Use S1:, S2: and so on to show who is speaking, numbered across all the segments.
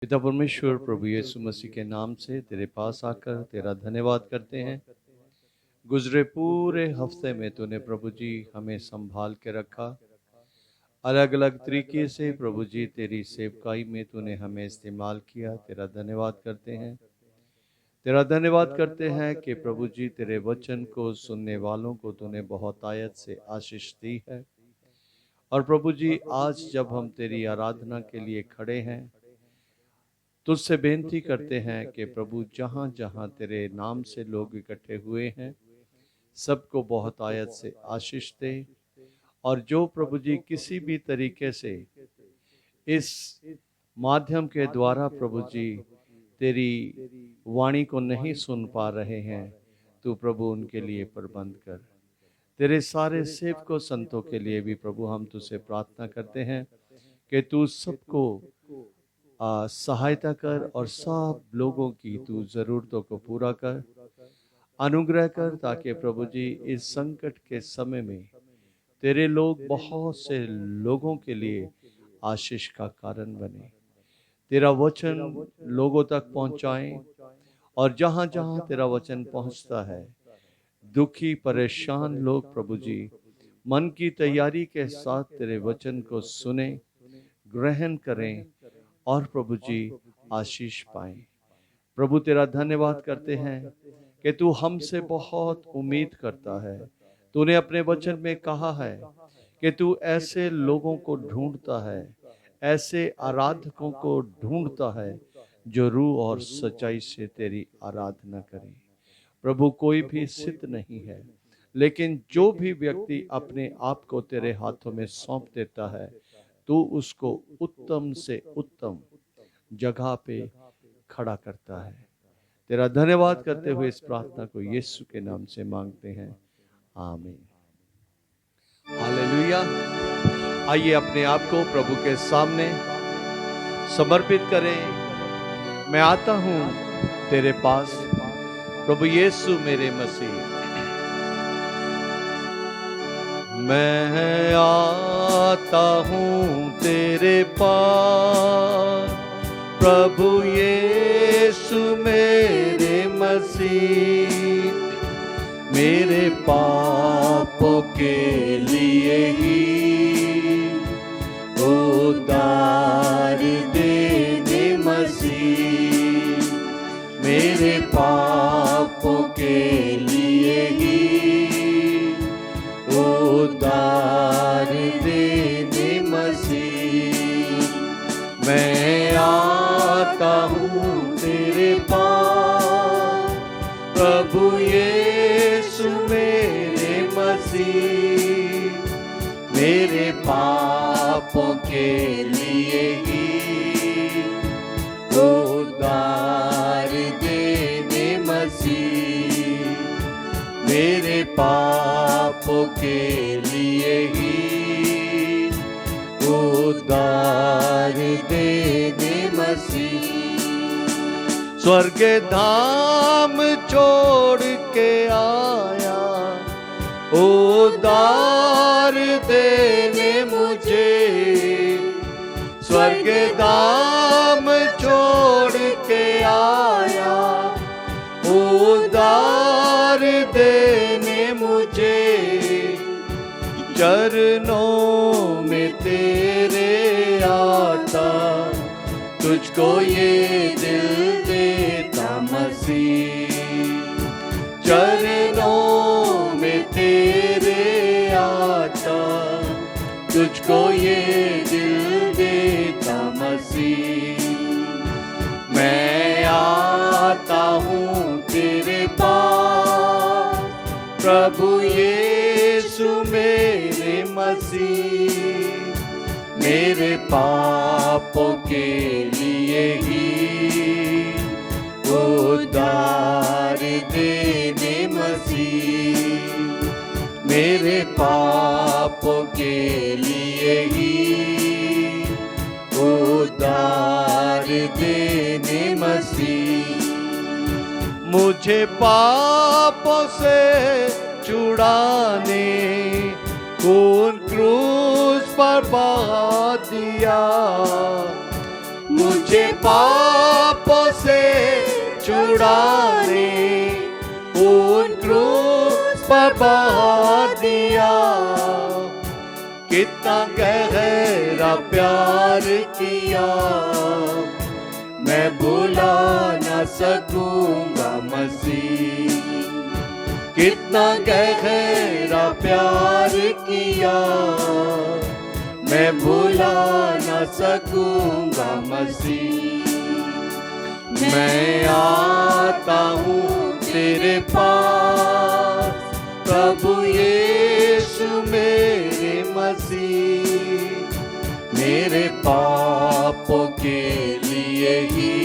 S1: पिता परमेश्वर प्रभु यीशु मसीह के नाम से तेरे पास आकर तेरा धन्यवाद करते हैं। गुजरे पूरे हफ्ते में तूने प्रभु जी हमें संभाल के रखा। अलग अलग तरीके से प्रभु जी तेरी सेवकाई में तूने हमें इस्तेमाल किया। तेरा धन्यवाद करते हैं। तेरा धन्यवाद करते हैं कि प्रभु जी तेरे वचन को सुनने वालों को तूने बहुत आयत से आशीष दी है। और प्रभु जी आज जब हम तेरी आराधना के लिए खड़े हैं, तुझसे बेनती करते हैं कि प्रभु जहाँ जहाँ तेरे नाम से लोग इकट्ठे हुए हैं, सबको बहुत आयत से आशीष दे। और जो प्रभु जी किसी भी तरीके से इस माध्यम के द्वारा प्रभु जी तेरी वाणी को नहीं सुन पा रहे हैं, तू प्रभु उनके लिए प्रबंध कर। तेरे सारे सेवकों संतों के लिए भी प्रभु हम तुझसे प्रार्थना करते हैं कि तू सबको सहायता कर और सब लोगों की तू ज़रूरतों को पूरा कर, अनुग्रह कर, ताकि प्रभु जी इस संकट के समय में तेरे लोग बहुत से लोगों के लिए आशीष का कारण बने। तेरा वचन लोगों तक पहुंचाएं, और जहां जहां तेरा वचन पहुंचता है, दुखी परेशान लोग प्रभु जी मन की तैयारी के साथ तेरे वचन को सुने, ग्रहण करें और प्रभु जी आशीष पाएं। प्रभु तेरा धन्यवाद करते हैं कि तू हमसे बहुत उम्मीद करता है। तूने अपने वचन में कहा है कि तू ऐसे लोगों को ढूंढता है, ऐसे आराधकों को ढूंढता है जो रूह और सच्चाई से तेरी आराधना करें। प्रभु कोई भी सिद्ध नहीं है, लेकिन जो भी व्यक्ति अपने आप को तेरे हाथों में सौंप देता है, तू उसको उत्तम से उत्तम जगह पे खड़ा करता है। तेरा धन्यवाद करते हुए इस प्रार्थना को यीशु के नाम से मांगते हैं, आमीन। हालेलुया। आइए अपने आप को प्रभु के सामने समर्पित करें। मैं आता हूं तेरे पास प्रभु यीशु मेरे मसीह। मैं आता हूँ तेरे पास प्रभु यीशु मेरे मसीह, मेरे पापों के लिए ही उद्धार देने मसीह, मेरे पापों के लिए ही उद्धार देने मसीह। मैं आता हूँ तेरे पास प्रभु यीशु मेरे मसीह, मेरे पापों के लिए ही उद्धार देने मसीह, मेरे पापों के लिए ही उद्धार देने मसीह। स्वर्ग धाम छोड़ के आया उद्धार देने मुझे, स्वर्ग धाम छोड़ के आया उद्धार देने मुझे, चरणों में तेरे आता तुझको ये दिल देता मसीह, चरणों में तेरे आता तुझको ये दिल देता मसीह। मैं आता हूँ तेरे पास प्रभु यीशु मेरे मसीह, मेरे पापों के लिए ही उद्धार देने मसीह, मेरे पापों के लिए ही उद्धार देने मसीह। मुझे पापों से छुड़ाने खून क्रूस पर बहा दिया, मुझे पापों से छुड़ाने उन क्रूस पर बहा दिया। कितना गहरा प्यार किया, मैं भुला न सकूंगा मसीह। कितना गहरा प्यार किया, मैं भुला न सकूंगा मसीह। मैं आता हूँ तेरे पास प्रभु यीशु मेरे मसीह। मेरे पापों के लिए ही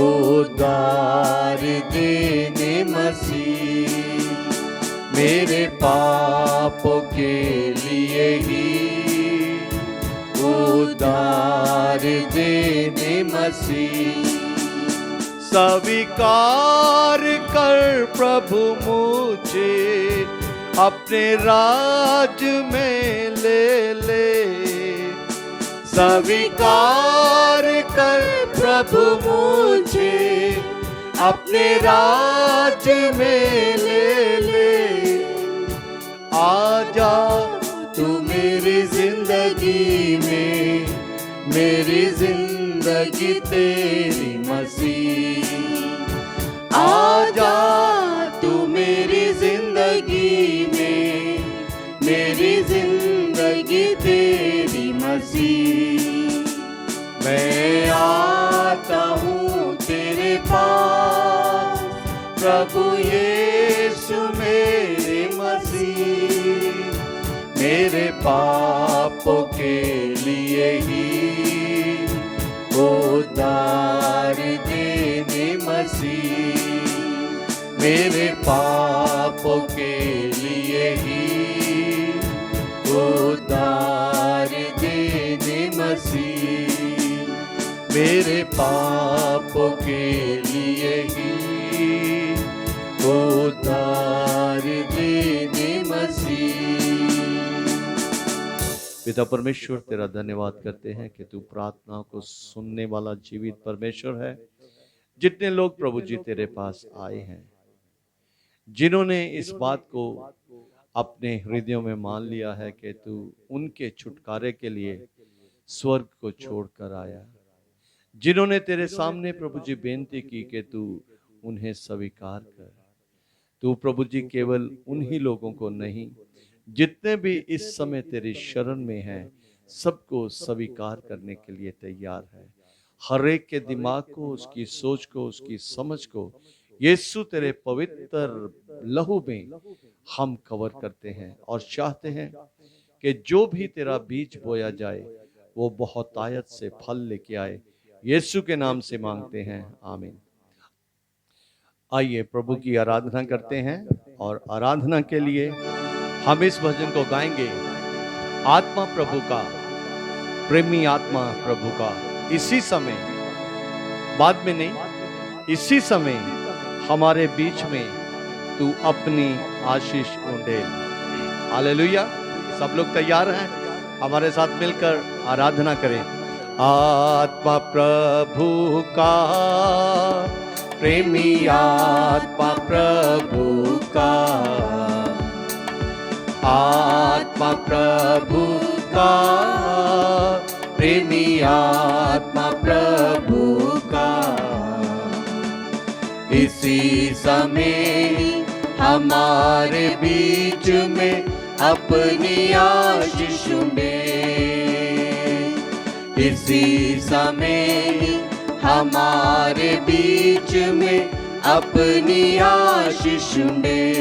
S1: उद्धार देने मसीह। मेरे पापों के लिए ही उद्धार देने मसीह। स्वीकार कर प्रभु मुझे अपने राज में ले ले। स्वीकार कर प्रभु मुझे अपने राज में ले ले। आजा तू मेरी जिंदगी में, मेरी जिंदगी तेरी मसीह। आजा तू मेरी जिंदगी में, मेरी जिंदगी तेरी मसीह। मैं आता हूँ तेरे पास प्रभु यीशु मेरे मसीह। मेरे पापों के लिए ही उद्धार देने मसीह। मेरे पापों के लिए ही उद्धार देने मसीह। मेरे पापों के लिए ही उद्धार देने मसीह। पिता परमेश्वर तेरा धन्यवाद करते हैं कि तू प्रार्थना को सुनने वाला जीवित परमेश्वर है। जितने लोग प्रभु जी तेरे पास आए हैं, जिन्होंने इस बात को अपने हृदयों में मान लिया है कि तू उनके छुटकारे के लिए स्वर्ग को छोड़कर आया, जिन्होंने तेरे सामने प्रभु जी बेनती की कि तू उन्हें स्वीकार कर। तू प्रभु जी केवल उन्हीं लोगों को नहीं, जितने भी इस समय तेरी शरण में हैं, सबको स्वीकार करने के लिए तैयार है। हर एक के दिमाग को, उसकी सोच को, उसकी समझ को यीशु तेरे पवित्र लहू में हम कवर करते हैं और चाहते हैं कि जो भी तेरा बीज बोया जाए वो बहुतायत से फल लेके आए। यीशु के नाम से मांगते हैं, आमीन। आइए प्रभु की आराधना करते हैं और आराधना के लिए हम इस भजन को गाएंगे, आत्मा प्रभु का, प्रेमी आत्मा प्रभु का। इसी समय, बाद में नहीं, इसी समय हमारे बीच में तू अपनी आशीष उंडेल। हालेलुया। सब लोग तैयार हैं? हमारे साथ मिलकर आराधना करें। आत्मा प्रभु का, प्रेमी आत्मा प्रभु का, आत्मा प्रभु का, प्रेमी आत्मा प्रभु का। इसी समय हमारे बीच में अपनी आशीष में, इसी समय हमारे बीच में अपनी आशीष में।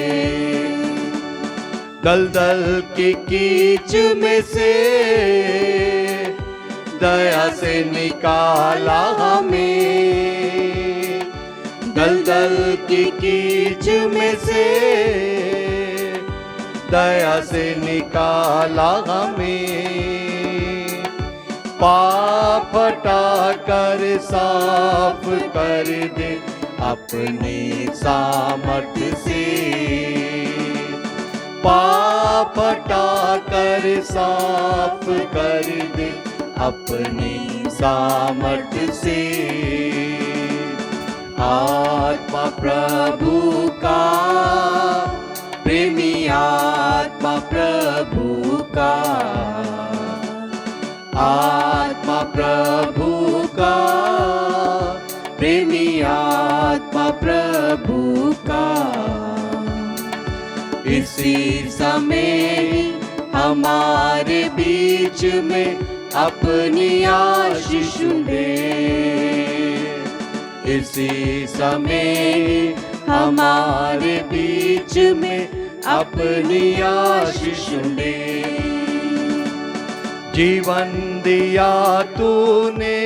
S1: दलदल की कीच में से दया से निकाला हमें, दलदल की कीच में से दया से निकाला हमें। पाप हटा कर साफ कर दे अपने सामर्थ्य से, पाप हटा कर साफ कर दे अपने सामर्थ्य से। आत्मा प्रभु का, प्रेमी आत्मा प्रभु का, आत्मा प्रभु का, प्रेमी आत्मा प्रभु का। इसी समय हमारे बीच में अपनी आशीष दे। इसी समय हमारे बीच में अपनी आशीष दे। जीवन दिया तूने,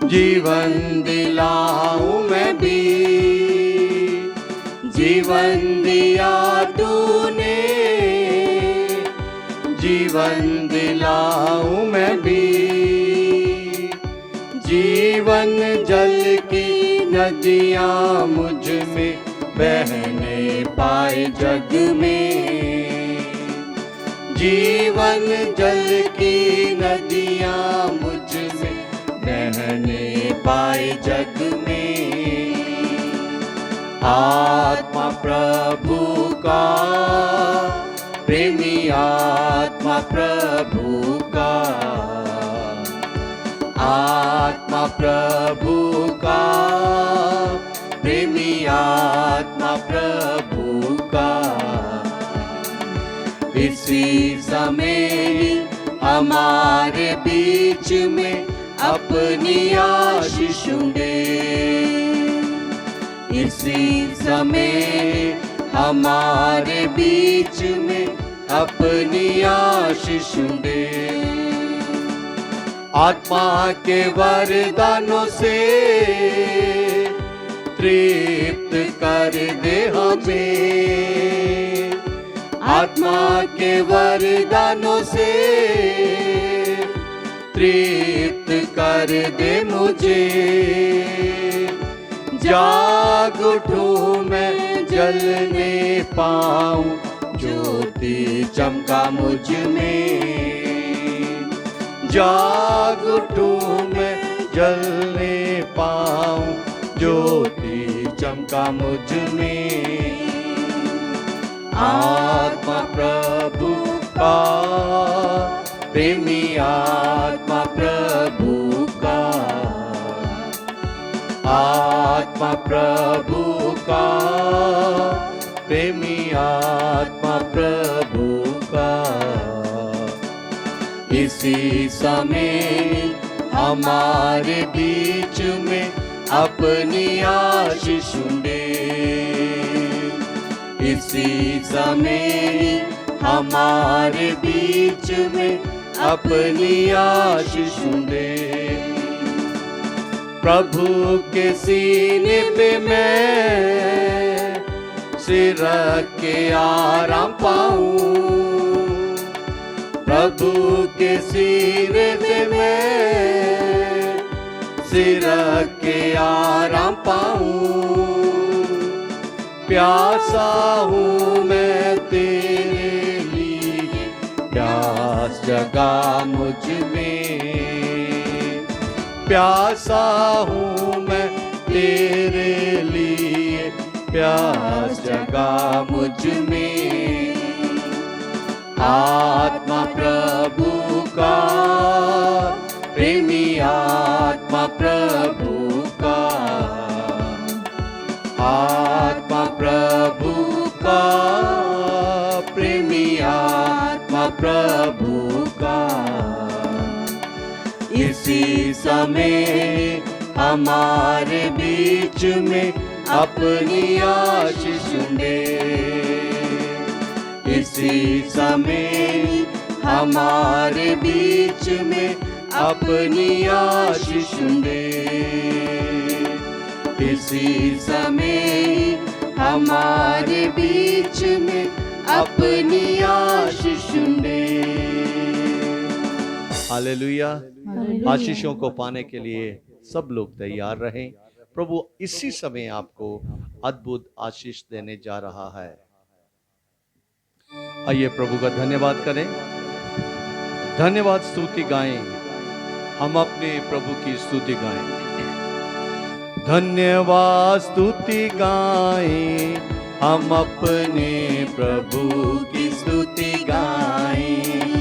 S1: जीवन दिलाऊं मैं भी। जीवन दिया तूने, जीवन दिलाऊं मैं भी। जीवन जल की नदियाँ मुझ में बहने पाए जग में। जीवन जल की नदियाँ मुझ में बहने पाए जग में। आत्मा प्रभु का, प्रेमी आत्मा प्रभु का, आत्मा प्रभु का, प्रेमी आत्मा प्रभु का। इसी समय हमारे बीच में अपनी आशीष दे। इसी समय हमारे बीच में अपनी आशीष दे। आत्मा के वरदानों से तृप्त कर दे हमें। आत्मा के वरदानों से तृप्त कर दे मुझे। जाग उठूं मैं, जलने पाऊं, ज्योति चमका मुझ में। जाग उठूं मैं, जलने पाऊं, ज्योति चमका मुझ में। आत्मा प्रभु का, प्रेमी आत्मा प्रभु का, आत्मा प्रभु का, प्रेमी आत्मा प्रभु का। इसी समय हमारे बीच में अपनी आशीष दे। इसी समय हमारे बीच में अपनी आशीष दे। प्रभु के सीने पे मैं सिर रख के आराम पाऊं। प्रभु के सीने पे मैं सिर रख के आराम पाऊं। प्यासा हूँ मैं तेरे लिए, प्यास जगा मुझ में। प्यासा हूँ मैं तेरे लिए, प्यास जगा मुझ में। आत्मा प्रभु का, प्रेमी आत्मा प्रभु का, आत्मा प्रभु का, प्रेमी आत्मा प्रभु का। इसी समय हमारे बीच में अपनी आशीष दे। इसी समय हमारे बीच में अपनी आशीष दे। इसी समय हमारे बीच में अपनी आशीष दे। हालेलुया। आशीषों को पाने के लिए सब लोग तैयार रहें। प्रभु इसी समय आपको अद्भुत आशीष देने जा रहा है। आइए प्रभु का धन्यवाद करें, धन्यवाद स्तुति गाएं। हम अपने प्रभु की स्तुति गाएं। धन्यवाद स्तुति गाएं, हम अपने प्रभु की स्तुति गाएं।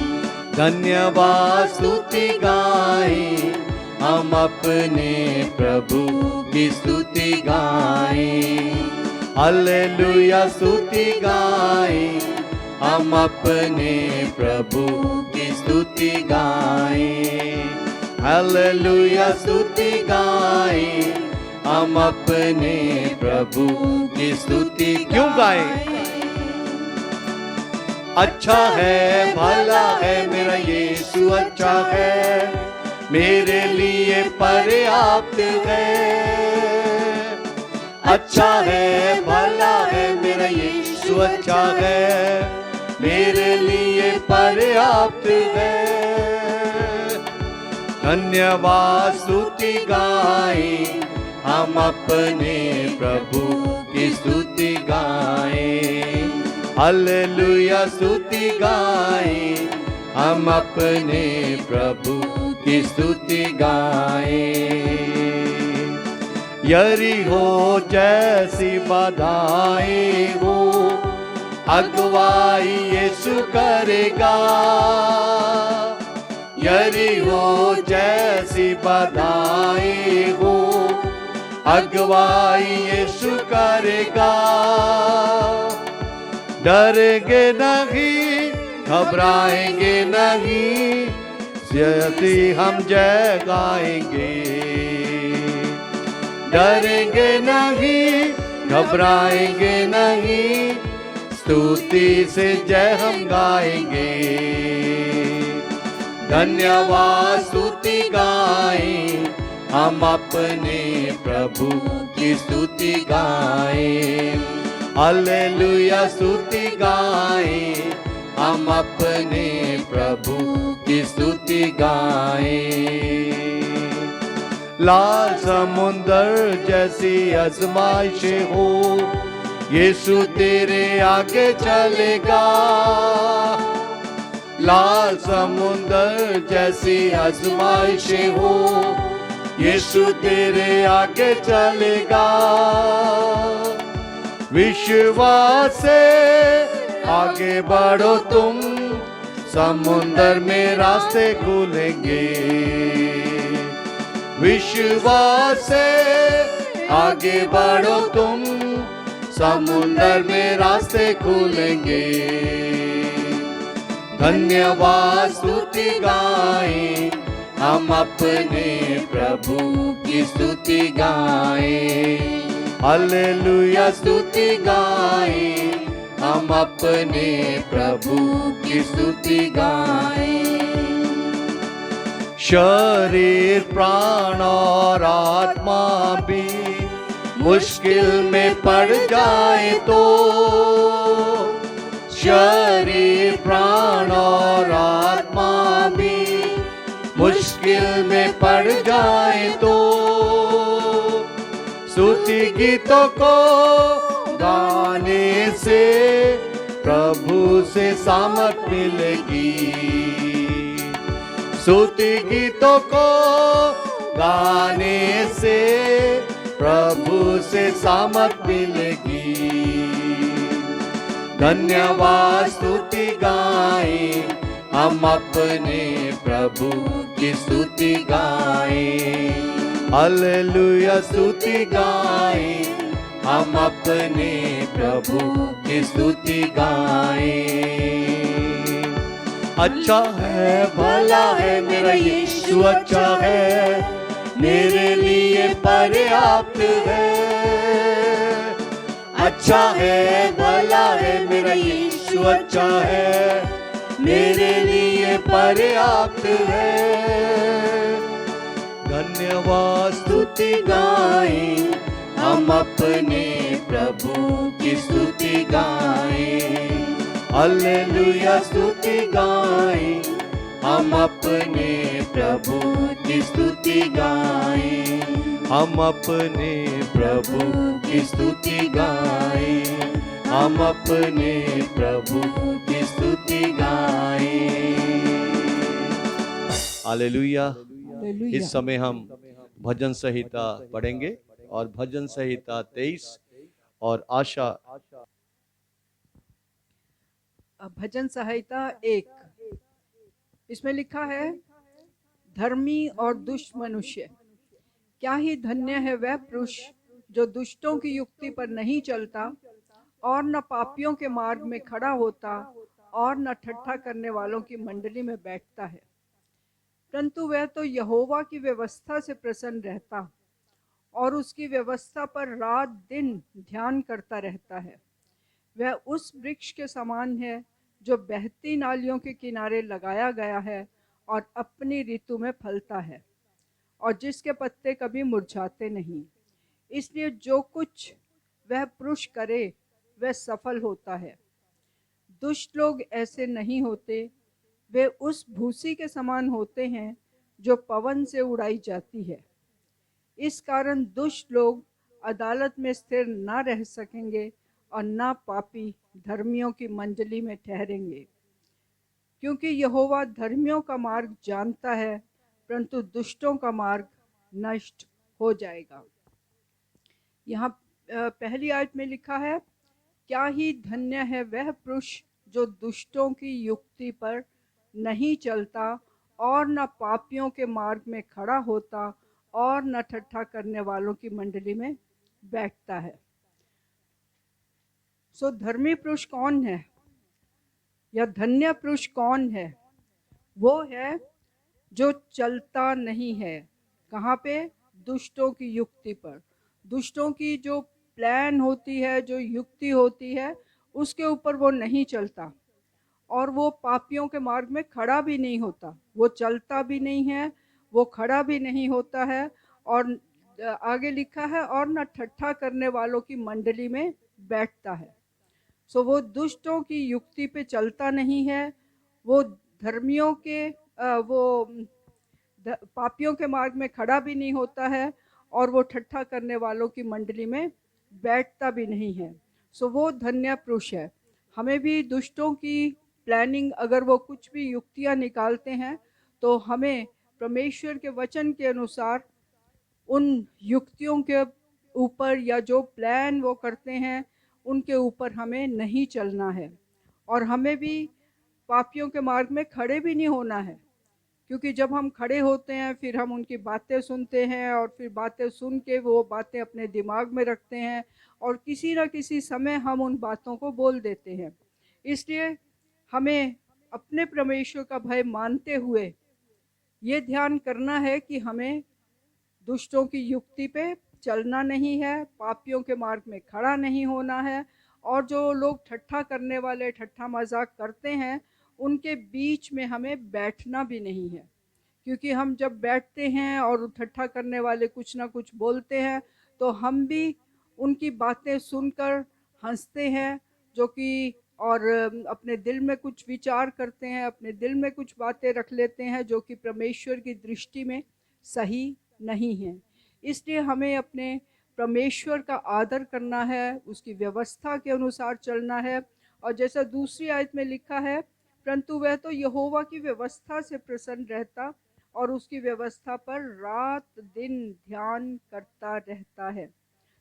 S1: धन्यवाद स्तुति गाएं, हम अपने प्रभु की स्तुति गाएं। हालेलुया स्तुति गाएं, हम अपने प्रभु की स्तुति गाएं। हालेलुया स्तुति गाएं, हम अपने प्रभु की स्तुति क्यों गाएं? अच्छा है, भला है, मेरा यीशु अच्छा है, मेरे लिए पर्याप्त है। अच्छा है, भला है, मेरा यीशु अच्छा है, मेरे लिए पर्याप्त है। धन्यवाद स्तुति गाएं, हम अपने प्रभु की स्तुति गाएं। हालेलुया स्तुति गाएं, हम अपने प्रभु की स्तुति गाएं। यरीहो जैसी बाधाएं हो, अगुवाई यीशु करेगा। यरीहो जैसी बाधाएं हो, अगुवाई यीशु करेगा। डरेंगे नहीं, घबराएंगे नहीं, यदि हम जय गाएंगे। डरेंगे नहीं, घबराएंगे नहीं, स्तुति से जय हम गाएंगे। धन्यवाद स्तुति गाएं, हम अपने प्रभु की स्तुति गाएं। हालेलुया स्तुति गाएं, हम अपने प्रभु की स्तुति गाएं। लाल समुंदर जैसी आजमाइशें हो, यीशु तेरे आगे चलेगा। लाल समुंदर जैसी आजमाइशें हो, यीशु तेरे आगे चलेगा। विश्वास से आगे बढ़ो तुम, समुंदर में रास्ते खुलेंगे। विश्वास से आगे बढ़ो तुम, समुंदर में रास्ते खुलेंगे। धन्यवाद स्तुति गाएं, हम अपने प्रभु की स्तुति गाएं। हालेलुया स्तुति गाएं, हम अपने प्रभु की स्तुति गाएं। शरीर प्राण और आत्मा भी मुश्किल में पड़ जाए तो, शरीर प्राण और आत्मा भी मुश्किल में पड़ जाए तो, स्तुति गीतों को गाने से प्रभु से सामर्थ मिलेगी। स्तुति गीतों को गाने से प्रभु से सामर्थ मिलेगी। धन्यवाद स्तुति गाएं, हम अपने प्रभु की स्तुति गाएं। हालेलुया स्तुति गाएं, हम अपने प्रभु की स्तुति गाएं। अच्छा है, भला है, मेरा यीशु अच्छा है, मेरे लिए पर्याप्त है। अच्छा है, भला है, मेरा यीशु अच्छा है, मेरे लिए पर्याप्त है। धन्यवाद स्तुति गाएं, हम अपने प्रभु की स्तुति गाएं। हालेलुया स्तुति गाएं, हम अपने प्रभु की स्तुति गाएं। हम अपने प्रभु की स्तुति गाएं, हम अपने प्रभु की स्तुति गाएं। हालेलुया।
S2: हालेलुया।
S1: इस समय हम भजन संहिता पढ़ेंगे और भजन संहिता 23 और आशा
S2: भजन संहिता 1, इसमें लिखा है, धर्मी और दुष्ट मनुष्य, क्या ही धन्य है वह पुरुष जो दुष्टों की युक्ति पर नहीं चलता और न पापियों के मार्ग में खड़ा होता और न ठट्ठा करने वालों की मंडली में बैठता है, परंतु वह तो यहोवा की व्यवस्था से प्रसन्न रहता और उसकी व्यवस्था पर रात दिन ध्यान करता रहता है। वह उस वृक्ष के समान है जो बहती नालियों के किनारे लगाया गया है और अपनी ऋतु में फलता है और जिसके पत्ते कभी मुरझाते नहीं। इसलिए जो कुछ वह पुरुष करे वह सफल होता है। दुष्ट लोग ऐसे नहीं होते, वे उस भूसी के समान होते हैं जो पवन से उड़ाई जाती है। इस कारण दुष्ट लोग अदालत में स्थिर न रह सकेंगे और न पापी धर्मियों की मंडली में ठहरेंगे, क्योंकि यहोवा धर्मियों का मार्ग जानता है, परंतु दुष्टों का मार्ग नष्ट हो जाएगा। यहाँ पहली आयत में लिखा है, क्या ही धन्य है वह पुरुष जो दुष्टों की युक्ति पर नहीं चलता और न पापियों के मार्ग में खड़ा होता और न ठट्ठा करने वालों की मंडली में बैठता है। सो धर्मी पुरुष कौन है या धन्य पुरुष कौन है? वो है जो चलता नहीं है कहाँ पे? दुष्टों की युक्ति पर। दुष्टों की जो प्लान होती है, जो युक्ति होती है, उसके ऊपर वो नहीं चलता और वो पापियों के मार्ग में खड़ा भी नहीं होता। वो चलता भी नहीं है, वो खड़ा भी नहीं होता है। और आगे लिखा है, और न ठट्ठा करने वालों की मंडली में बैठता है। सो वो दुष्टों की युक्ति पे चलता नहीं है, वो धर्मियों के वो पापियों के मार्ग में खड़ा भी नहीं होता है और वो ठट्ठा करने वालों की मंडली में बैठता भी नहीं है। सो वो धन्य पुरुष है। हमें भी दुष्टों की प्लानिंग, अगर वो कुछ भी युक्तियां निकालते हैं, तो हमें परमेश्वर के वचन के अनुसार उन युक्तियों के ऊपर या जो प्लान वो करते हैं उनके ऊपर हमें नहीं चलना है। और हमें भी पापियों के मार्ग में खड़े भी नहीं होना है, क्योंकि जब हम खड़े होते हैं फिर हम उनकी बातें सुनते हैं और फिर बातें सुन के वो बातें अपने दिमाग में रखते हैं और किसी न किसी समय हम उन बातों को बोल देते हैं। इसलिए हमें अपने परमेश्वर का भय मानते हुए ये ध्यान करना है कि हमें दुष्टों की युक्ति पे चलना नहीं है, पापियों के मार्ग में खड़ा नहीं होना है, और जो लोग ठट्ठा करने वाले ठट्ठा मजाक करते हैं उनके बीच में हमें बैठना भी नहीं है। क्योंकि हम जब बैठते हैं और ठट्ठा करने वाले कुछ ना कुछ बोलते हैं तो हम भी उनकी बातें सुनकर हंसते हैं, जो कि और अपने दिल में कुछ विचार करते हैं, अपने दिल में कुछ बातें रख लेते हैं जो कि परमेश्वर की दृष्टि में सही नहीं है। इसलिए हमें अपने परमेश्वर का आदर करना है, उसकी व्यवस्था के अनुसार चलना है। और जैसा दूसरी आयत में लिखा है, परंतु वह तो यहोवा की व्यवस्था से प्रसन्न रहता और उसकी व्यवस्था पर रात दिन ध्यान करता रहता है।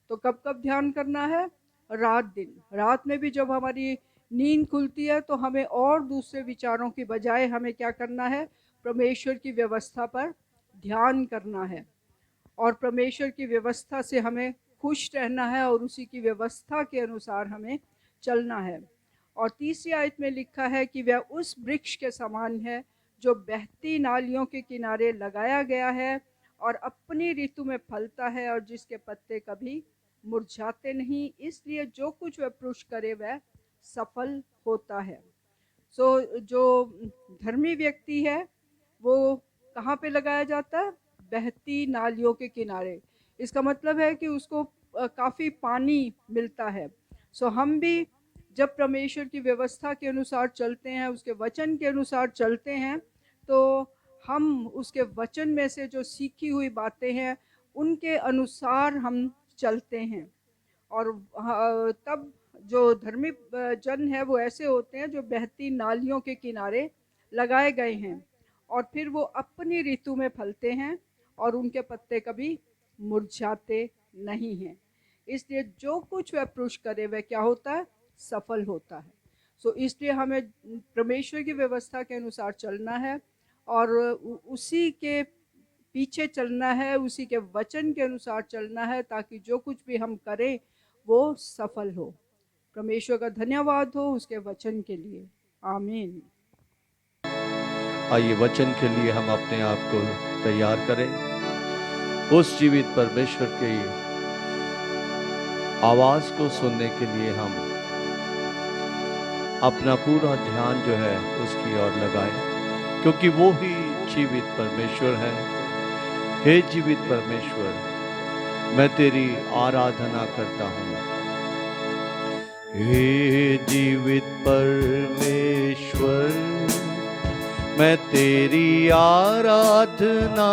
S2: तो कब कब ध्यान करना है? रात दिन। रात में भी जब हमारी नींद खुलती है तो हमें और दूसरे विचारों की बजाय हमें क्या करना है? परमेश्वर की व्यवस्था पर ध्यान करना है और परमेश्वर की व्यवस्था से हमें खुश रहना है और उसी की व्यवस्था के अनुसार हमें चलना है। और तीसरी आयत में लिखा है कि वह उस वृक्ष के समान है जो बहती नालियों के किनारे लगाया गया है और अपनी ऋतु में फलता है और जिसके पत्ते कभी मुरझाते नहीं। इसलिए जो कुछ वह पुरुष करे वह सफल होता है। सो जो धर्मी व्यक्ति है वो कहाँ पे लगाया जाता है? बहती नालियों के किनारे। इसका मतलब है कि उसको काफ़ी पानी मिलता है। सो हम भी जब परमेश्वर की व्यवस्था के अनुसार चलते हैं, उसके वचन के अनुसार चलते हैं, तो हम उसके वचन में से जो सीखी हुई बातें हैं उनके अनुसार हम चलते हैं। और तब जो धर्मी जन है वो ऐसे होते हैं जो बहती नालियों के किनारे लगाए गए हैं और फिर वो अपनी ऋतु में फलते हैं और उनके पत्ते कभी मुरझाते नहीं हैं। इसलिए जो कुछ वह पुरुष करे वह क्या होता है? सफल होता है। सो इसलिए हमें परमेश्वर की व्यवस्था के अनुसार चलना है और उसी के पीछे चलना है, उसी के वचन के अनुसार चलना है, ताकि जो कुछ भी हम करें वो सफल हो। परमेश्वर का धन्यवाद हो उसके वचन के लिए। आमीन।
S1: आइए वचन के लिए हम अपने आप को तैयार करें। उस जीवित परमेश्वर की आवाज को सुनने के लिए हम अपना पूरा ध्यान जो है उसकी ओर लगाएं, क्योंकि वो ही जीवित परमेश्वर है। हे जीवित परमेश्वर, मैं तेरी आराधना करता हूँ। हे जीवित परमेश्वर, मैं तेरी आराधना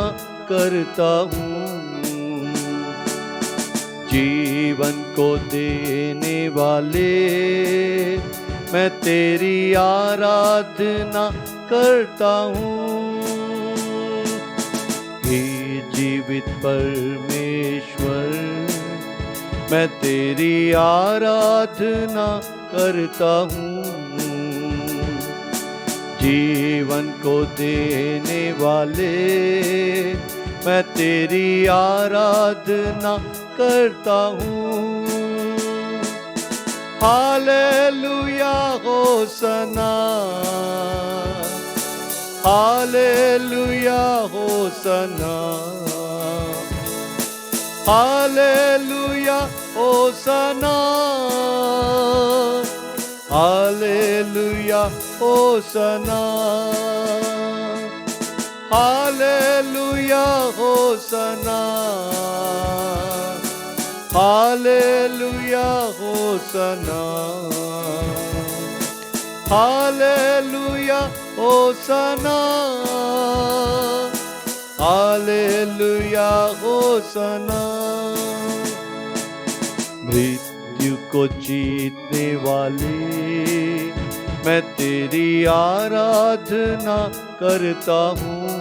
S1: करता हूँ। जीवन को देने वाले, मैं तेरी आराधना करता हूँ। हे जीवित परमेश्वर, मैं तेरी आराधना करता हूँ। जीवन को देने वाले, मैं तेरी आराधना करता हूँ। Hallelujah होसना, hallelujah होसना, hallelujah होसना, hallelujah होसना, hallelujah होसना, hallelujah होसना, hallelujah होसना, hallelujah होसना। मृत्यु को जीतने वाले, मैं तेरी आराधना करता हूँ।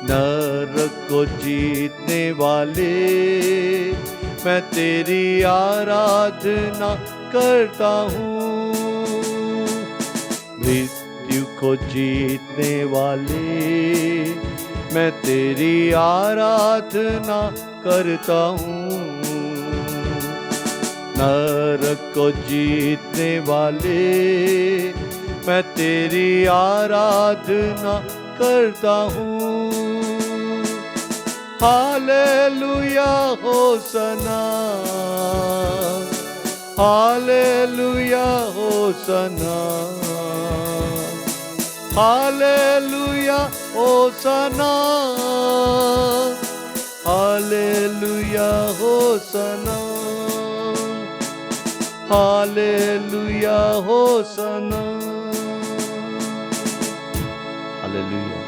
S1: नरक को जीतने वाले, मैं तेरी आराधना करता हूँ। मृत्यु को जीतने वाले, मैं तेरी आराधना करता हूँ। नरक को जीतने वाले, मैं तेरी आराधना करता हूँ। Hallelujah होसना, hallelujah होसना, hallelujah होसना, hallelujah होसना, hallelujah होसना, hallelujah.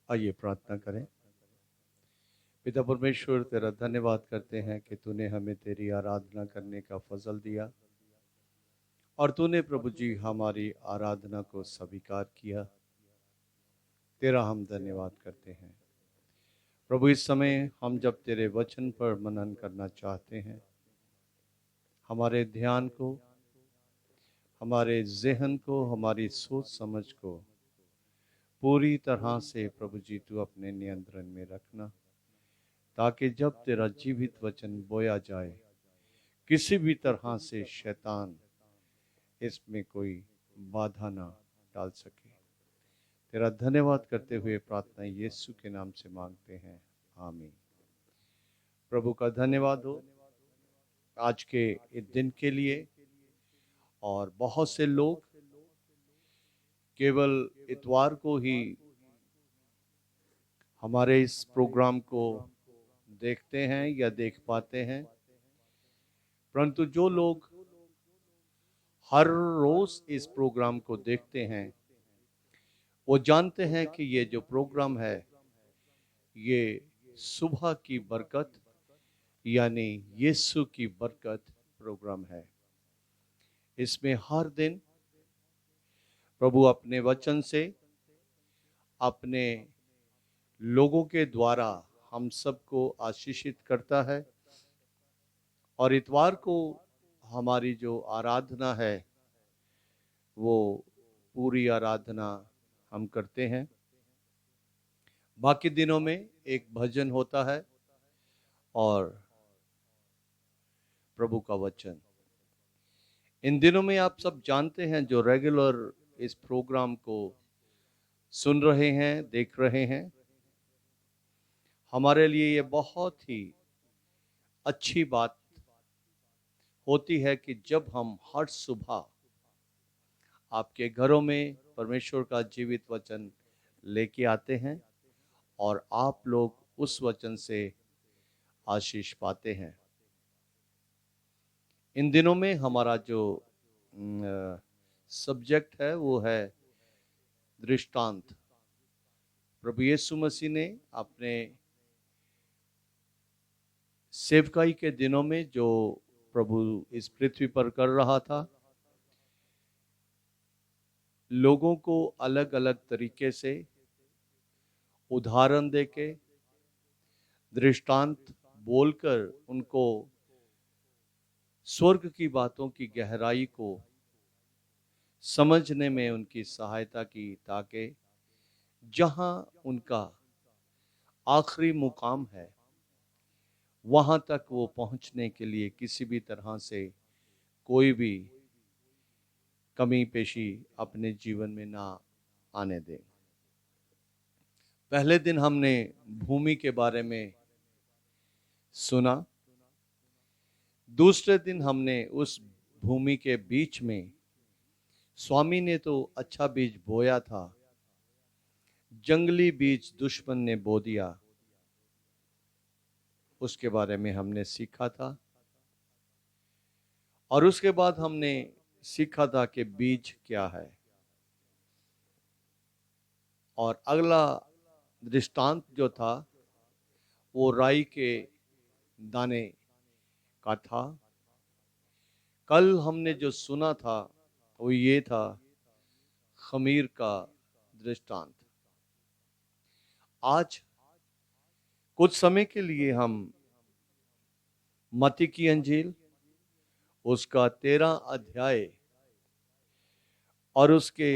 S1: आइए प्रार्थना करें। पिता परमेश्वर, तेरा धन्यवाद करते हैं कि तूने हमें तेरी आराधना करने का फजल दिया और तूने प्रभु जी हमारी आराधना को स्वीकार किया। तेरा हम धन्यवाद करते हैं प्रभु। इस समय हम जब तेरे वचन पर मनन करना चाहते हैं, हमारे ध्यान को, हमारे जहन को, हमारी सोच समझ को पूरी तरह से प्रभु जी तू अपने नियंत्रण में रखना, ताकि जब तेरा जीवित वचन बोया जाए, किसी भी तरह से शैतान इसमें कोई बाधा ना डाल सके। तेरा धन्यवाद करते हुए प्रार्थना यीशु के नाम से मांगते हैं, आमीन। प्रभु का धन्यवाद हो आज के इस दिन के लिए। और बहुत से लोग केवल इतवार को ही हमारे इस प्रोग्राम को देखते हैं या देख पाते हैं, परंतु जो लोग हर रोज इस प्रोग्राम को देखते हैं वो जानते हैं कि ये जो प्रोग्राम है ये सुबह की बरकत यानी यीशु की बरकत प्रोग्राम है। इसमें हर दिन प्रभु अपने वचन से अपने लोगों के द्वारा हम सबको आशीषित करता है। और इतवार को हमारी जो आराधना है वो पूरी आराधना हम करते हैं। बाकी दिनों में एक भजन होता है और प्रभु का वचन। इन दिनों में आप सब जानते हैं, जो रेगुलर इस प्रोग्राम को सुन रहे हैं, देख रहे हैं, हमारे लिए ये बहुत ही अच्छी बात होती है कि जब हम हर सुबह आपके घरों में परमेश्वर का जीवित वचन लेके आते हैं और आप लोग उस वचन से आशीष पाते हैं। इन दिनों में हमारा जो सब्जेक्ट है वो है दृष्टांत। प्रभु यीशु मसीह ने अपने सेवकाई के दिनों में जो प्रभु इस पृथ्वी पर कर रहा था, लोगों को अलग अलग तरीके से उदाहरण देके, दृष्टांत बोलकर उनको स्वर्ग की बातों की गहराई को समझने में उनकी सहायता की, ताकि जहां उनका आखिरी मुकाम है वहां तक वो पहुंचने के लिए किसी भी तरह से कोई भी कमी पेशी अपने जीवन में ना आने दें। पहले दिन हमने भूमि के बारे में सुना। दूसरे दिन हमने उस भूमि के बीच में स्वामी ने तो अच्छा बीज बोया था, जंगली बीज दुश्मन ने बो दिया, उसके बारे में हमने सीखा था। और उसके बाद हमने सीखा था कि बीज क्या है। और अगला दृष्टांत जो था वो राई के दाने का था। कल हमने जो सुना था वो ये था खमीर का दृष्टांत। आज कुछ समय के लिए हम मत्ती की अंजील उसका 13 अध्याय और उसके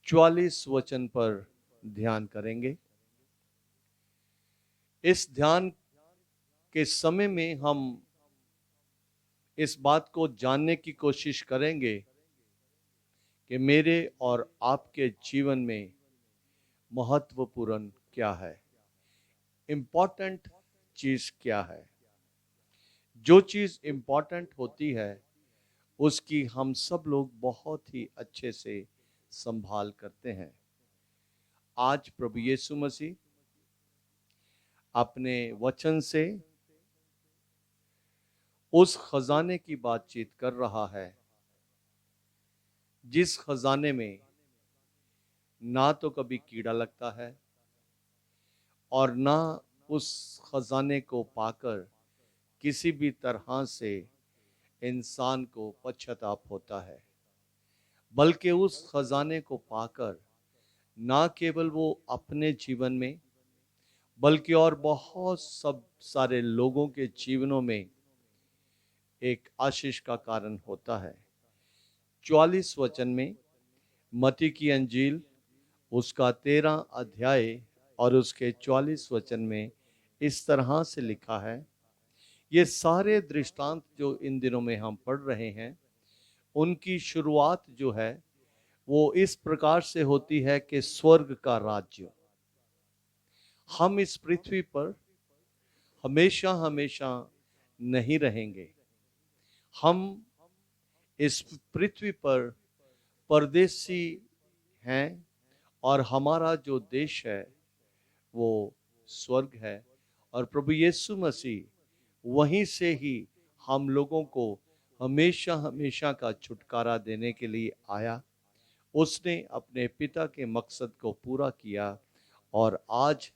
S1: 44 वचन पर ध्यान करेंगे। इस ध्यान के समय में हम इस बात को जानने की कोशिश करेंगे कि मेरे और आपके जीवन में महत्वपूर्ण क्या है, इम्पोर्टेंट चीज क्या है। जो चीज इम्पोर्टेंट होती है उसकी हम सब लोग बहुत ही अच्छे से संभाल करते हैं। आज प्रभु यीशु मसीह अपने वचन से उस खजाने की बातचीत कर रहा है जिस खजाने में ना तो कभी कीड़ा लगता है और ना उस खजाने को पाकर किसी भी तरह से इंसान को पश्चाताप होता है, बल्कि उस खजाने को पाकर ना केवल वो अपने जीवन में बल्कि और बहुत सब सारे लोगों के जीवनों में एक आशीष का कारण होता है। 44 वचन में मत्ती की अंजील उसका 13 अध्याय और उसके 44 वचन में इस तरह से लिखा है। ये सारे दृष्टांत जो इन दिनों में हम पढ़ रहे हैं उनकी शुरुआत जो है वो इस प्रकार से होती है कि स्वर्ग का राज्य। हम इस पृथ्वी पर हमेशा हमेशा नहीं रहेंगे। हम इस पृथ्वी पर परदेसी हैं और हमारा जो देश है वो स्वर्ग है। और प्रभु यीशु मसीह वहीं से ही हम लोगों को हमेशा हमेशा का छुटकारा देने के लिए आया। उसने अपने पिता के मकसद को पूरा किया और आज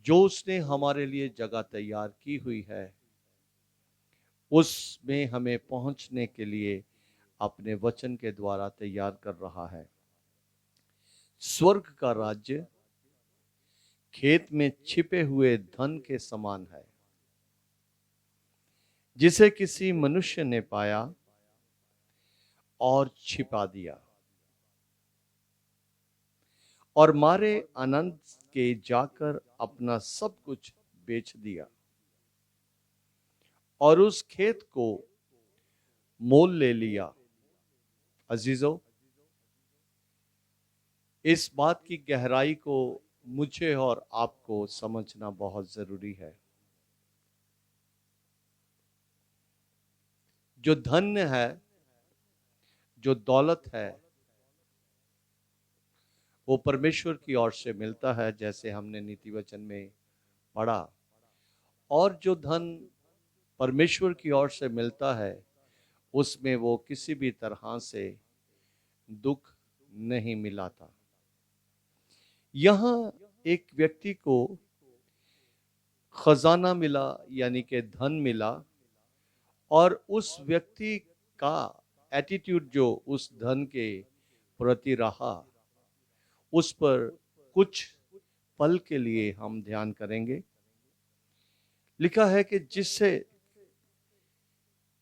S1: जो उसने हमारे लिए जगह तैयार की हुई है उसमें हमें पहुंचने के लिए अपने वचन के द्वारा तैयार कर रहा है। स्वर्ग का राज्य खेत में छिपे हुए धन के समान है, जिसे किसी मनुष्य ने पाया और छिपा दिया, और मारे आनंद के जाकर अपना सब कुछ बेच दिया और उस खेत को मोल ले लिया। अजीजों, इस बात की गहराई को मुझे और आपको समझना बहुत जरूरी है। जो धन्य है, जो दौलत है, वो परमेश्वर की ओर से मिलता है, जैसे हमने नीति वचन में पढ़ा। और जो धन परमेश्वर की ओर से मिलता है, उसमें वो किसी भी तरह से दुख नहीं मिलाता। यहां एक व्यक्ति को खजाना मिला, यानी कि धन मिला, और उस व्यक्ति का एटीट्यूड जो उस धन के प्रति रहा, उस पर कुछ पल के लिए हम ध्यान करेंगे। लिखा है कि जिससे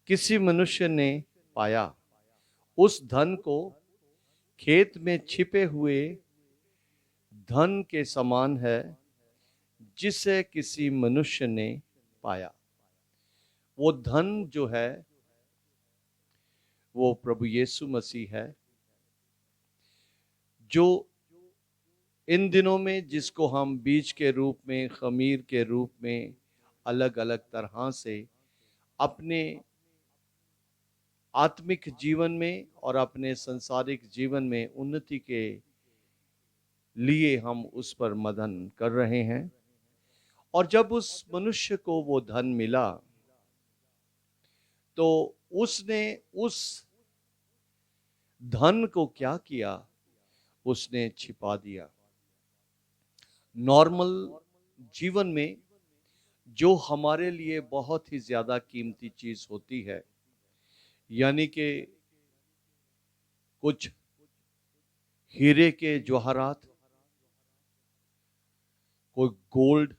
S1: किसी मनुष्य ने पाया, उस धन को खेत में छिपे हुए धन के समान है, जिसे किसी मनुष्य ने पाया। वो धन जो है वो प्रभु यीशु मसीह है, जो इन दिनों में, जिसको हम बीज के रूप में, खमीर के रूप में अलग अलग तरह से अपने आत्मिक जीवन में और अपने सांसारिक जीवन में उन्नति के लिए हम उस पर मदन कर रहे हैं। और जब उस मनुष्य को वो धन मिला, तो उसने उस धन को क्या किया? उसने छिपा दिया। नॉर्मल जीवन में जो हमारे लिए बहुत ही ज्यादा कीमती चीज होती है, यानी कि कुछ हीरे के जवाहरात, कोई गोल्ड,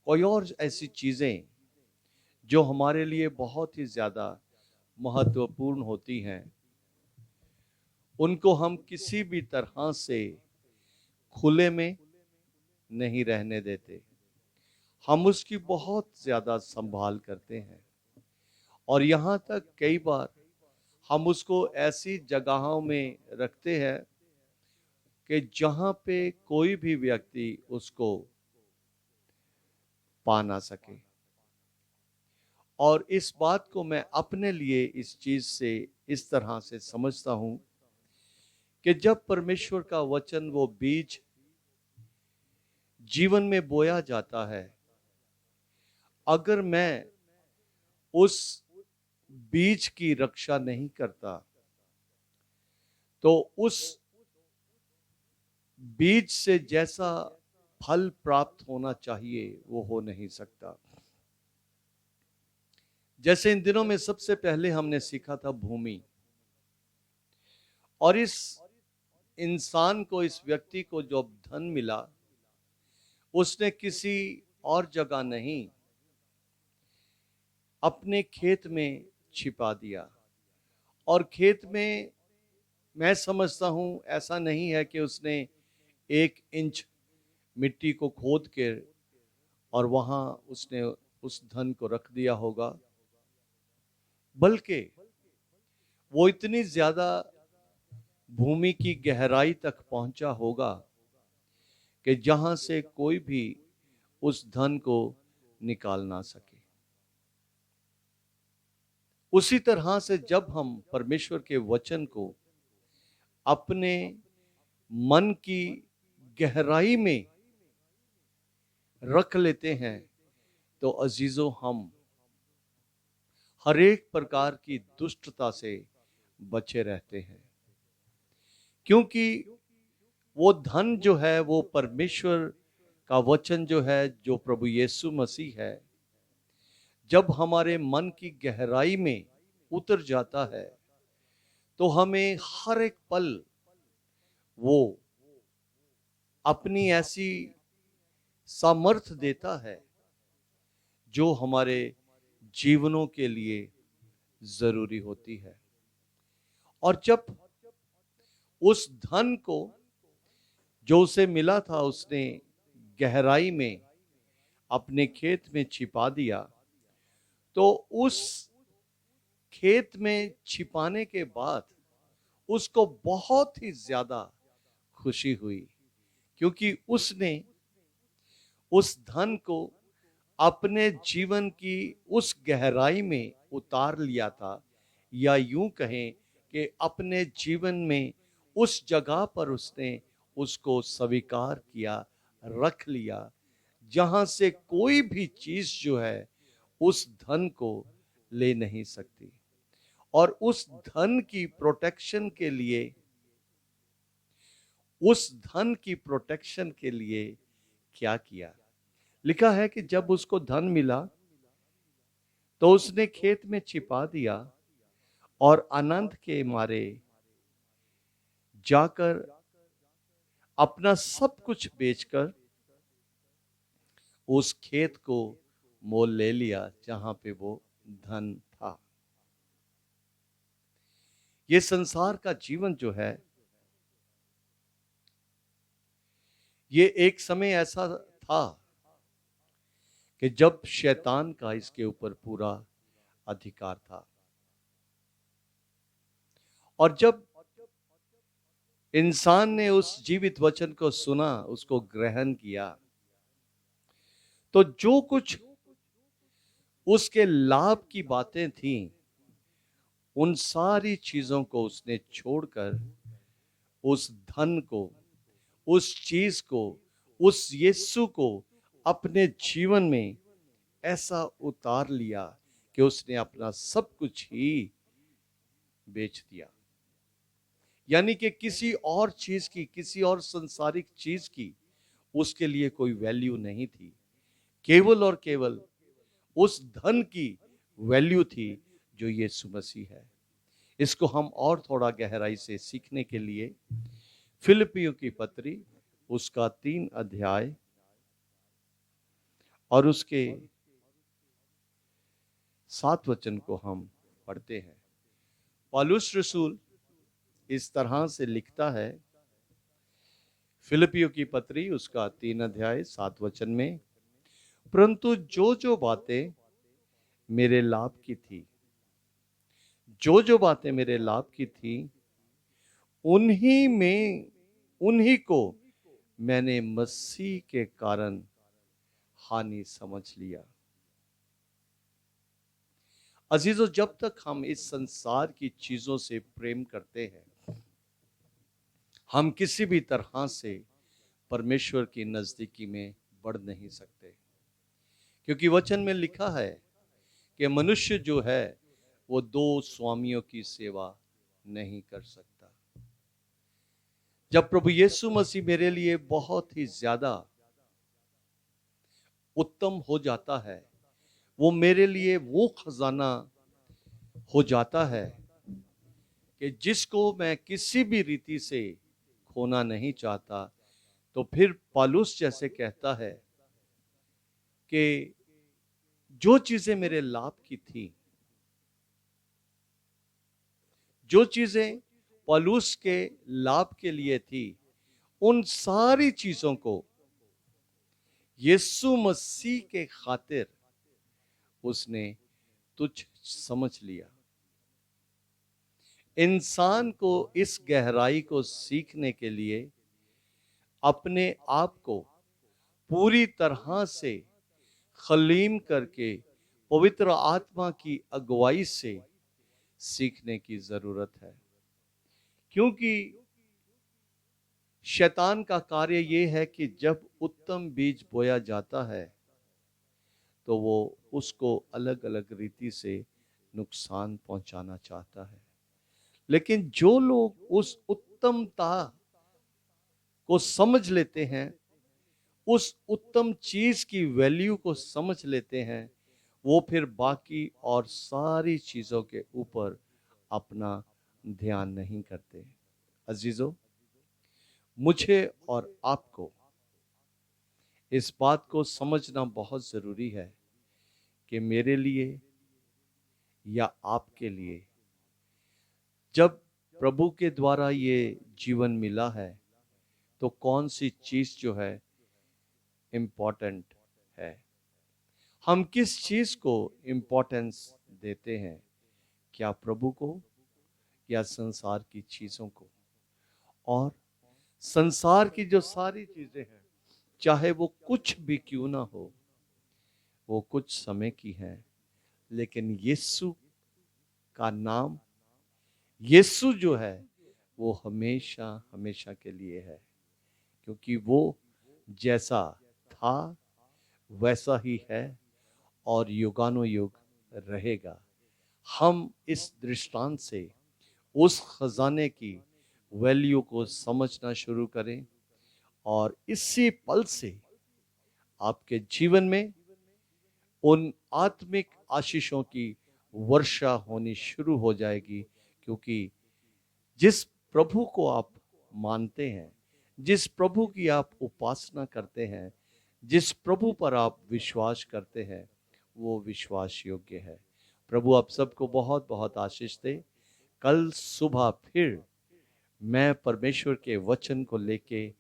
S1: कोई और ऐसी चीजें जो हमारे लिए बहुत ही ज्यादा महत्वपूर्ण होती हैं, उनको हम किसी भी तरह से खुले में नहीं रहने देते। हम उसकी बहुत ज्यादा संभाल करते हैं, और यहाँ तक कई बार हम उसको ऐसी जगहों में रखते हैं कि जहाँ पे कोई भी व्यक्ति उसको पा ना सके। और इस बात को मैं अपने लिए इस चीज से इस तरह से समझता हूं कि जब परमेश्वर का वचन, वो बीज जीवन में बोया जाता है, अगर मैं उस बीज की रक्षा नहीं करता, तो उस बीज से जैसा फल प्राप्त होना चाहिए वो हो नहीं सकता। जैसे इन दिनों में सबसे पहले हमने सीखा था भूमि, और इस इंसान को, इस व्यक्ति को जो धन मिला, उसने किसी और जगह नहीं, अपने खेत में छिपा दिया। और खेत में मैं समझता हूं ऐसा नहीं है कि उसने 1 इंच मिट्टी को खोद के और वहां उसने उस धन को रख दिया होगा, बल्कि वो इतनी ज्यादा भूमि की गहराई तक पहुंचा होगा कि जहां से कोई भी उस धन को निकाल ना सके। उसी तरह से जब हम परमेश्वर के वचन को अपने मन की गहराई में रख लेते हैं, तो अजीजों, हम हर एक प्रकार की दुष्टता से बचे रहते हैं, क्योंकि वो धन जो है, वो परमेश्वर का वचन जो है, जो प्रभु यीशु मसीह है, जब हमारे मन की गहराई में उतर जाता है तो हमें हर एक पल वो अपनी ऐसी सामर्थ्य देता है जो हमारे जीवनों के लिए जरूरी होती है। और जब उस धन को जो उसे मिला था उसने गहराई में अपने खेत में छिपा दिया, तो उस खेत में छिपाने के बाद उसको बहुत ही ज्यादा खुशी हुई, क्योंकि उसने उस धन को अपने जीवन की उस गहराई में उतार लिया था, या यूं कहें कि अपने जीवन में उस जगह पर उसने उसको स्वीकार किया, रख लिया, जहां से कोई भी चीज जो है उस धन को ले नहीं सकती। और उस धन की प्रोटेक्शन के लिए, उस धन की प्रोटेक्शन के लिए क्या किया? लिखा है कि जब उसको धन मिला तो उसने खेत में छिपा दिया और आनंद के मारे जाकर अपना सब कुछ बेचकर उस खेत को मोल ले लिया जहां पे वो धन था। ये संसार का जीवन जो है, ये एक समय ऐसा था कि जब शैतान का इसके ऊपर पूरा अधिकार था। और जब इंसान ने उस जीवित वचन को सुना, उसको ग्रहण किया, तो जो कुछ उसके लाभ की बातें थीं, उन सारी चीजों को उसने छोड़कर उस धन को, उस चीज को, उस यीशु को अपने जीवन में ऐसा उतार लिया कि उसने अपना सब कुछ ही बेच दिया। यानी कि किसी और चीज की, किसी और संसारिक चीज की उसके लिए कोई वैल्यू नहीं थी। केवल और केवल उस धन की वैल्यू थी जो यीशु मसीह है। इसको हम और थोड़ा गहराई से सीखने के लिए फिलिपियों की पत्री उसका 3 अध्याय और उसके 7 वचन को हम पढ़ते हैं। पौलुस रसूल इस तरह से लिखता है, फिलिपियों की पत्री उसका 3 अध्याय 7 वचन में, परंतु जो जो बातें मेरे लाभ की थी, जो जो बातें मेरे लाभ की थी, उन्हीं को मैंने मसीह के कारण हानि समझ लिया। अजीजों, जब तक हम इस संसार की चीजों से प्रेम करते हैं, हम किसी भी तरह से परमेश्वर की नजदीकी में बढ़ नहीं सकते। क्योंकि वचन में लिखा है कि मनुष्य जो है वो 2 स्वामियों की सेवा नहीं कर सकता। जब प्रभु यीशु मसीह मेरे लिए बहुत ही ज्यादा उत्तम हो जाता है, वो मेरे लिए वो खजाना हो जाता है कि जिसको मैं किसी भी रीति से खोना नहीं चाहता, तो फिर पौलुस जैसे कहता है कि जो चीजें मेरे लाभ की थी, जो चीजें पौलुस के लाभ के लिए थी, उन सारी चीजों को यीशु मसीह के खातिर उसने तुच्छ समझ लिया। इंसान को इस गहराई को सीखने के लिए अपने आप को पूरी तरह से खलीम करके पवित्र आत्मा की अगुवाई से सीखने की जरूरत है। क्योंकि शैतान का कार्य यह है कि जब उत्तम बीज बोया जाता है तो वो उसको अलग अलग रीति से नुकसान पहुंचाना चाहता है। लेकिन जो लोग उस उत्तमता को समझ लेते हैं, उस उत्तम चीज की वैल्यू को समझ लेते हैं, वो फिर बाकी और सारी चीज़ों के ऊपर अपना ध्यान नहीं करते। अजीजों, मुझे और आपको इस बात को समझना बहुत ज़रूरी है कि मेरे लिए या आपके लिए जब प्रभु के द्वारा ये जीवन मिला है तो कौन सी चीज़ जो है इम्पोर्टेंट है, हम किस चीज़ को इम्पोर्टेंस देते हैं, क्या प्रभु को या संसार की चीज़ों को। और संसार की जो सारी चीज़ें हैं, चाहे वो कुछ भी क्यों ना हो, वो कुछ समय की हैं, लेकिन यीशु का नाम, यीशु जो है वो हमेशा हमेशा के लिए है, क्योंकि वो जैसा था वैसा ही है और युगानुयुग रहेगा। हम इस दृष्टांत से उस खजाने की वैल्यू को समझना शुरू करें और इसी पल से आपके जीवन में उन आत्मिक आशीषों की वर्षा होनी शुरू हो जाएगी, क्योंकि जिस प्रभु को आप मानते हैं, जिस प्रभु की आप उपासना करते हैं, जिस प्रभु पर आप विश्वास करते हैं, वो विश्वास योग्य है। प्रभु आप सबको बहुत बहुत आशीष दे। कल सुबह फिर मैं परमेश्वर के वचन को लेके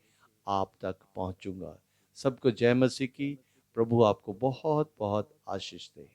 S1: आप तक पहुंचूंगा। सबको जय मसीह की। प्रभु आपको बहुत बहुत आशीष दे।